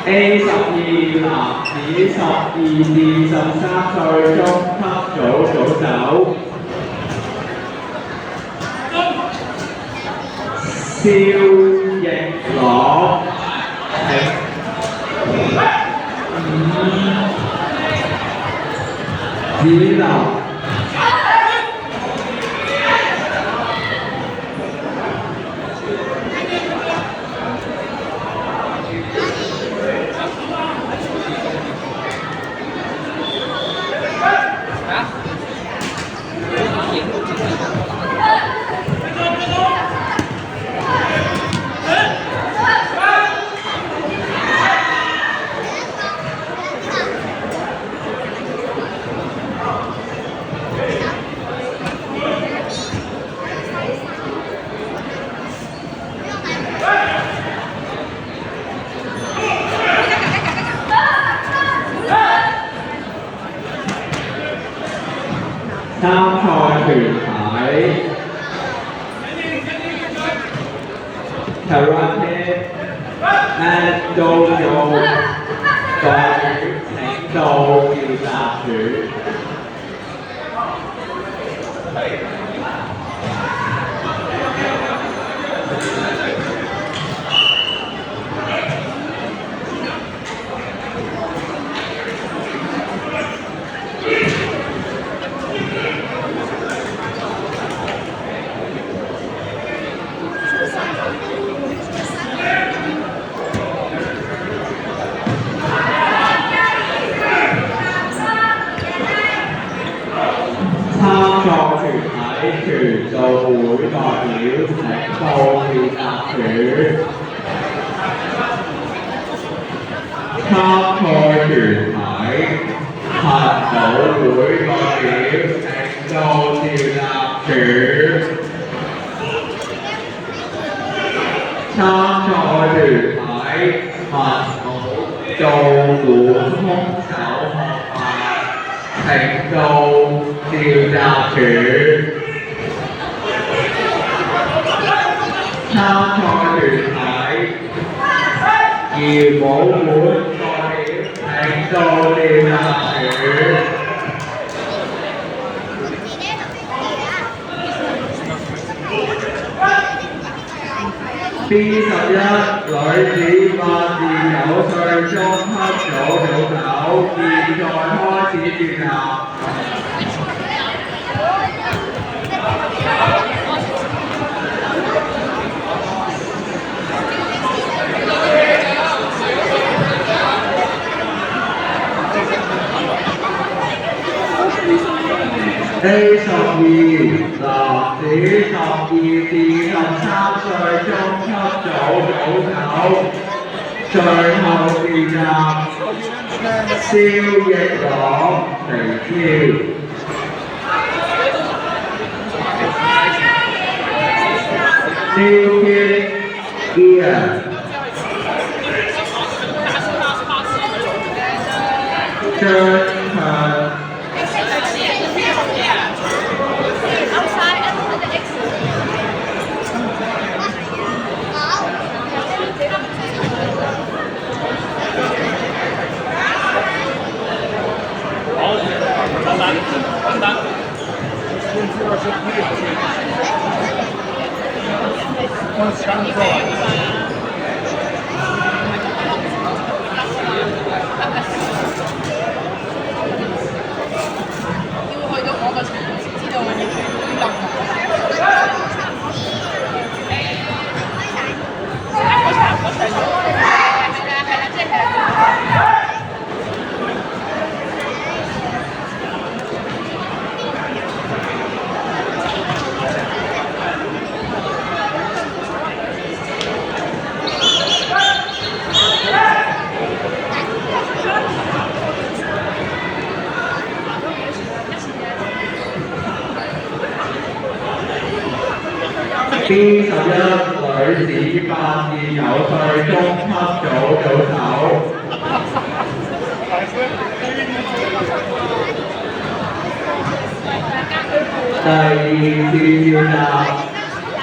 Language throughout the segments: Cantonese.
A 12至13歲中級組手，肖奕朗，子林。參賽團體 Karate and Dojo 代表請到召集處。參賽團體拳道會代表請到召集處。參賽團體核武會代表請到召集處。參賽團體核武道館空手學派請到召集處。參賽團體搖舞館代表請到召集處。B11女子8至9歲中級組手，現在開始轉合。A12男子12至13歲中級組手，最後召集肖奕朗、徐超。New Kid Ian張強B11女子8至9歲中級組手，第2次召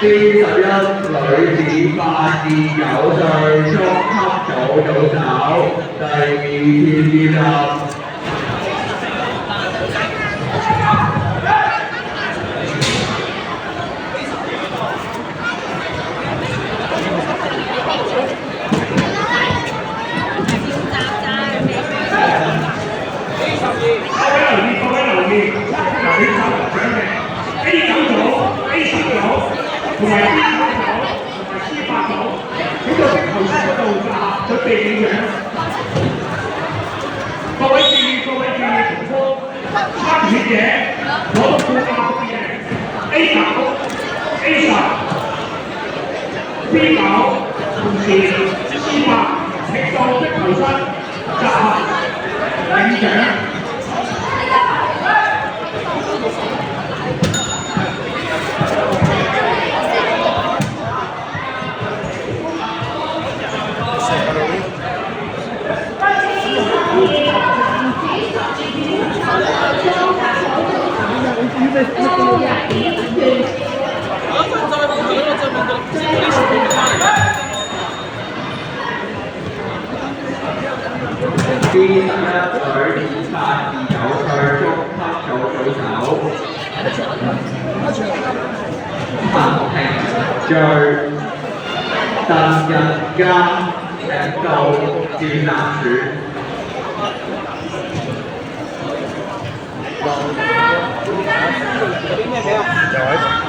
集 D11女子8至9歲中級組組手，第2次接入。同埋 B 組同埋 C8 組喺個壁球室嗰度準備影相。各位注意，同科參選者攞到副亞軍嘅 A 組、A10、B 組同時 C8 請到壁球室集合影相。D11女子8至9歲中級組組手，陳庭最、鄧日嘉請到戰男選。有邊咩嘅？